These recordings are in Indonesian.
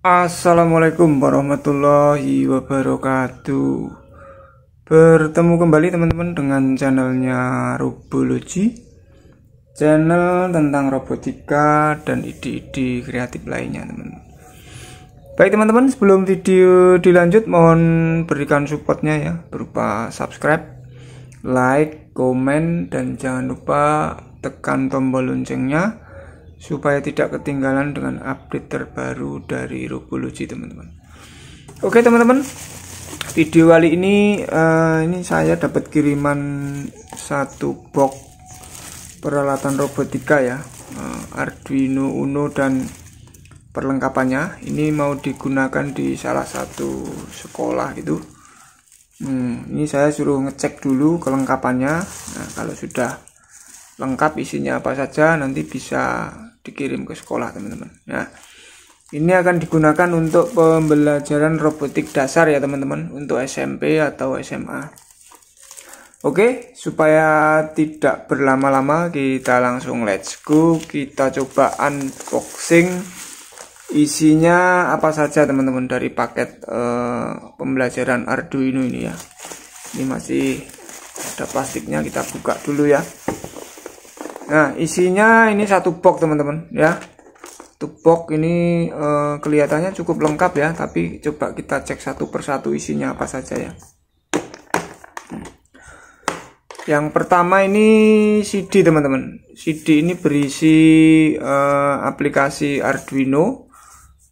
Assalamualaikum warahmatullahi wabarakatuh. Bertemu kembali teman-teman dengan channelnya Robology, channel tentang robotika dan ide-ide kreatif lainnya teman-teman. Baik teman-teman, sebelum video dilanjut mohon berikan supportnya ya, berupa subscribe, like, komen, dan jangan lupa tekan tombol loncengnya supaya tidak ketinggalan dengan update terbaru dari Robology teman-teman. Oke teman-teman, video kali ini saya dapat kiriman satu box peralatan robotika ya, Arduino Uno dan perlengkapannya. Ini mau digunakan di salah satu sekolah gitu. Ini saya suruh ngecek dulu kelengkapannya. Nah, kalau sudah lengkap isinya apa saja nanti bisa dikirim ke sekolah teman-teman ya. Ini akan digunakan untuk pembelajaran robotik dasar ya teman-teman, untuk SMP atau SMA. Oke, supaya tidak berlama-lama kita langsung let's go, kita coba unboxing isinya apa saja teman-teman dari paket pembelajaran Arduino ini ya. Ini masih ada plastiknya, kita buka dulu ya. Nah, isinya ini satu box teman-teman ya. Satu box ini kelihatannya cukup lengkap ya, tapi coba kita cek satu persatu isinya apa saja ya. Yang pertama ini CD teman-teman. CD ini berisi aplikasi Arduino,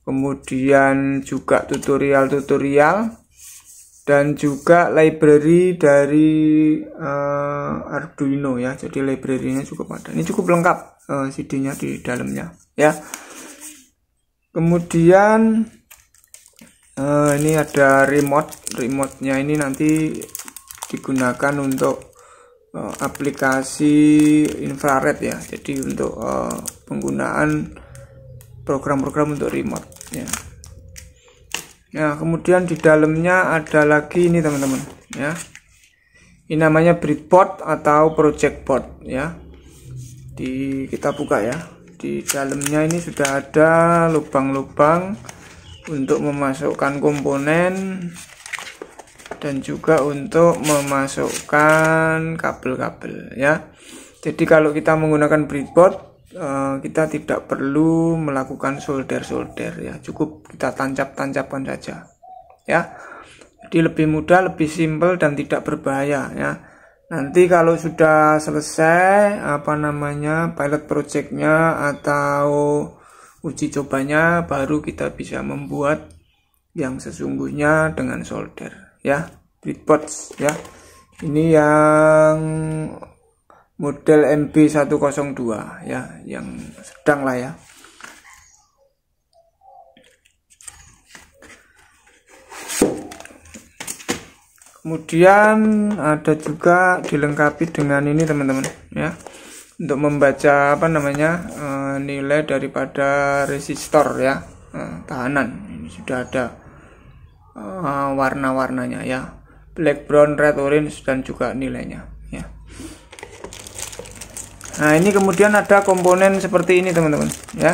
kemudian juga tutorial-tutorial, dan juga library dari Arduino ya. Jadi library-nya cukup ada. Ini cukup lengkap CD-nya di dalamnya ya. Kemudian ini ada remote-nya, ini nanti digunakan untuk aplikasi infrared ya. Jadi untuk penggunaan program-program untuk remote ya. Nah, kemudian di dalamnya ada lagi ini teman-teman ya. Ini namanya breadboard atau project board ya. Kita buka ya. Di dalamnya ini sudah ada lubang-lubang untuk memasukkan komponen dan juga untuk memasukkan kabel-kabel ya. Jadi kalau kita menggunakan breadboard, kita tidak perlu melakukan solder ya, cukup kita tancap-tancapkan saja ya. Jadi lebih mudah, lebih simpel, dan tidak berbahaya ya. Nanti kalau sudah selesai pilot projectnya atau uji cobanya, baru kita bisa membuat yang sesungguhnya dengan solder ya, breadboard ya. Ini yang model MB102 ya, yang sedang lah ya. Kemudian ada juga dilengkapi dengan ini teman-teman ya, untuk membaca nilai daripada resistor ya, tahanan. Ini sudah ada warna-warnanya ya, black, brown, red, orange, dan juga nilainya ya. Nah, ini kemudian ada komponen seperti ini teman-teman ya.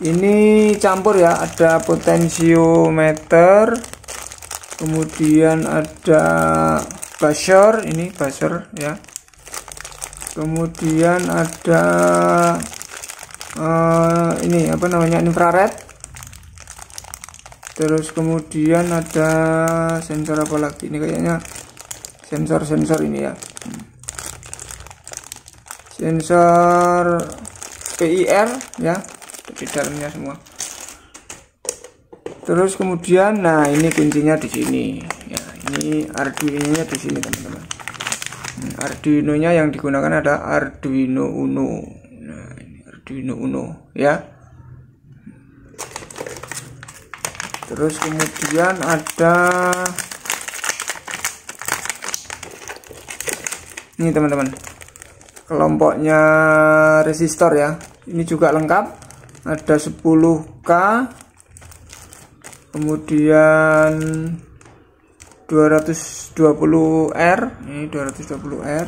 Ini campur ya, ada potensiometer, kemudian ada buzzer, ini buzzer ya. Kemudian ada infrared. Terus kemudian ada sensor apa lagi? Ini kayaknya sensor ini ya. Sensor PIR ya, di dalamnya semua. Terus kemudian, nah ini kuncinya di sini ya. Ini Arduino-nya di sini teman-teman. Arduino-nya yang digunakan ada Arduino Uno. Nah, ini Arduino Uno ya. Terus kemudian ada ini teman-teman, kelompoknya resistor ya. Ini juga lengkap, ada 10K, kemudian 220R, ini 220R.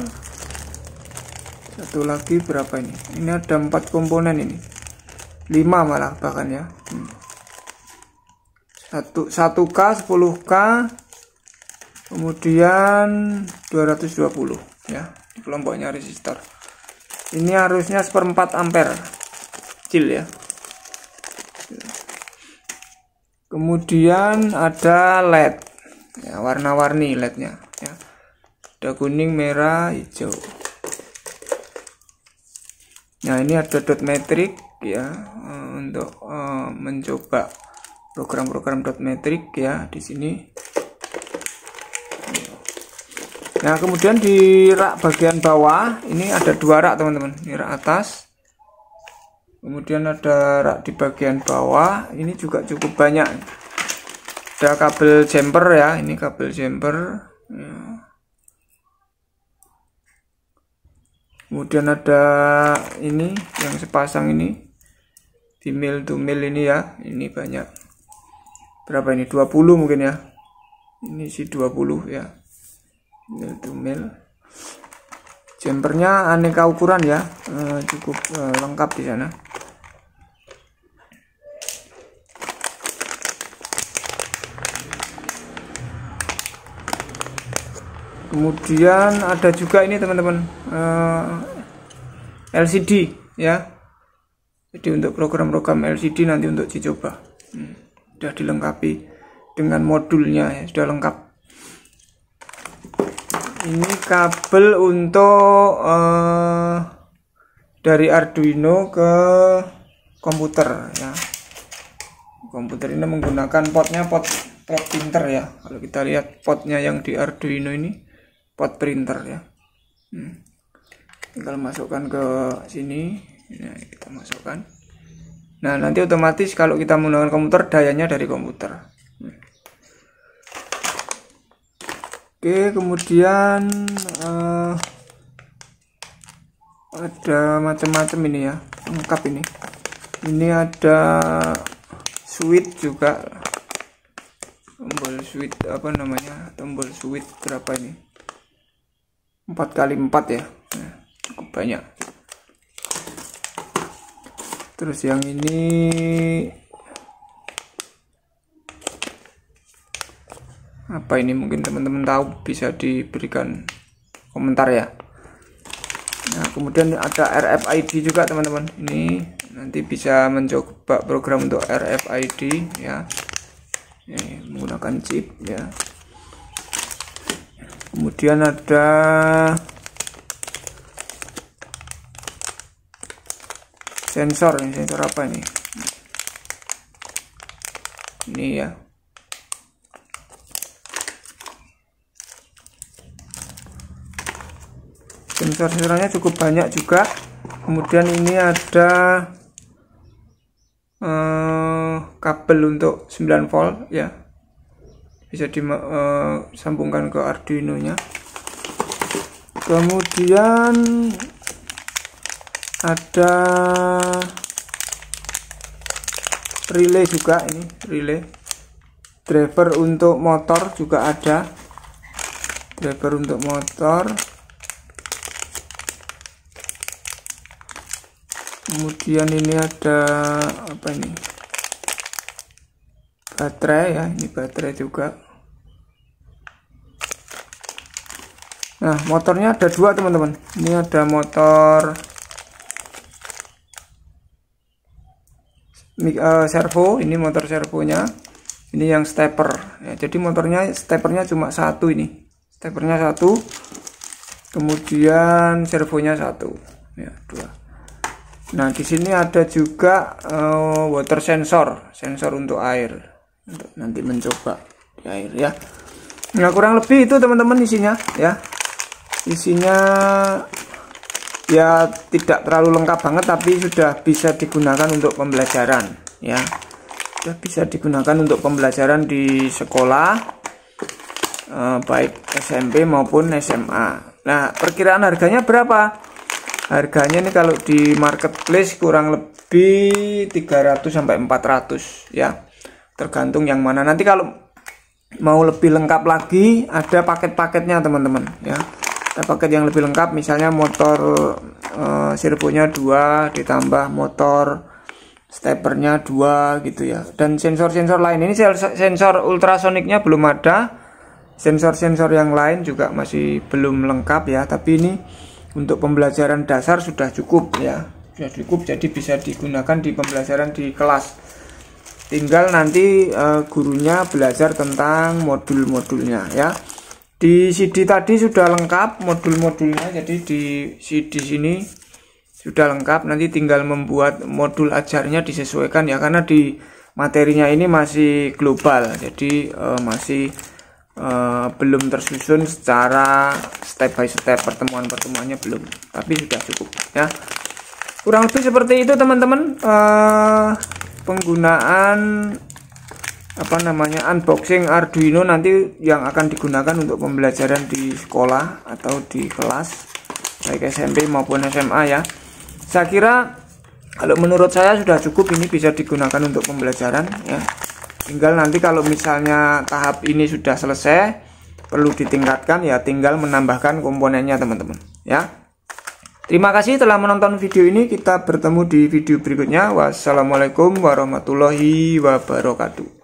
Satu lagi berapa ini? Ini ada 4 komponen ini, 5 malah bahkan ya. 1K 10K kemudian 220 ya, kelompoknya resistor. Ini arusnya 1/4 ampere kecil ya. Kemudian ada LED ya, warna-warni LED-nya ya. Ada kuning, merah, hijau. Nah, ini ada dot matrix ya, untuk mencoba program-program dot matrix ya di sini. Nah, kemudian di rak bagian bawah ini ada 2 rak teman-teman. Ini rak atas, kemudian ada rak di bagian bawah. Ini juga cukup banyak. Ada kabel jumper ya, ini kabel jumper ya. Kemudian ada ini yang sepasang ini di mil to mil ini ya. Ini banyak, berapa ini, 20 mungkin ya. Ini sih 20 ya, mil to mil. Jumpernya aneka ukuran ya, cukup lengkap di sana. Kemudian ada juga ini teman-teman, LCD ya. Jadi untuk program-program LCD nanti untuk dicoba, sudah dilengkapi dengan modulnya ya, sudah lengkap. Ini kabel untuk dari Arduino ke komputer ya. Komputer ini menggunakan potnya pot printer ya. Kalau kita lihat potnya yang di Arduino ini pot printer ya. Tinggal masukkan ke sini. Nah, kita masukkan. Nah, nanti otomatis kalau kita menggunakan komputer, dayanya dari komputer. Oke, kemudian ada macam-macam ini ya, lengkap ini. Ini ada switch juga, tombol switch apa namanya, tombol switch berapa ini, 4x4 ya. Nah, cukup banyak. Terus yang ini apa ini, mungkin teman-teman tahu, bisa diberikan komentar ya. Nah, kemudian ada RFID juga teman-teman. Ini nanti bisa mencoba program untuk RFID ya. Ini menggunakan chip ya. Kemudian ada sensor. Ini sensor apa ini? Ini ya. Sensor-sensornya cukup banyak juga. Kemudian ini ada kabel untuk 9 volt ya, bisa disambungkan ke Arduino nya. Kemudian ada relay juga, ini relay. Driver untuk motor juga ada, driver untuk motor. Kemudian ini ada apa ini, baterai ya, ini baterai juga. Nah, motornya ada 2 teman-teman. Ini ada motor servo, ini motor servonya. Ini yang stepper ya, jadi motornya steppernya cuma 1 ini, steppernya 1, kemudian servonya 1 ya, 2. Nah, di sini ada juga water sensor, sensor untuk air, untuk nanti mencoba di air ya. Nah, kurang lebih itu teman-teman isinya ya. Isinya ya tidak terlalu lengkap banget, tapi sudah bisa digunakan untuk pembelajaran ya. Sudah bisa digunakan untuk pembelajaran di sekolah, baik SMP maupun SMA. Nah, perkiraan harganya berapa? Harganya ini kalau di marketplace kurang lebih 300 sampai 400 ya, tergantung yang mana. Nanti kalau mau lebih lengkap lagi ada paket-paketnya teman-teman ya. Ada paket yang lebih lengkap, misalnya motor servonya 2 ditambah motor stepernya 2 gitu ya. Dan sensor-sensor lain ini, sensor ultrasoniknya belum ada, sensor-sensor yang lain juga masih belum lengkap ya. Tapi ini untuk pembelajaran dasar sudah cukup ya, sudah cukup, jadi bisa digunakan di pembelajaran di kelas. Tinggal nanti gurunya belajar tentang modul-modulnya ya. Di CD tadi sudah lengkap modul-modulnya, jadi di CD sini sudah lengkap. Nanti tinggal membuat modul ajarnya disesuaikan ya, karena di materinya ini masih global, jadi masih belum tersusun secara step by step, pertemuannya belum, tapi sudah cukup ya. Kurang lebih seperti itu teman-teman. Penggunaan unboxing Arduino nanti yang akan digunakan untuk pembelajaran di sekolah atau di kelas baik SMP maupun SMA ya. Saya kira kalau menurut saya sudah cukup, ini bisa digunakan untuk pembelajaran ya. Tinggal nanti kalau misalnya tahap ini sudah selesai, perlu ditingkatkan ya, tinggal menambahkan komponennya teman-teman ya. Terima kasih telah menonton video ini. Kita bertemu di video berikutnya. Wassalamualaikum warahmatullahi wabarakatuh.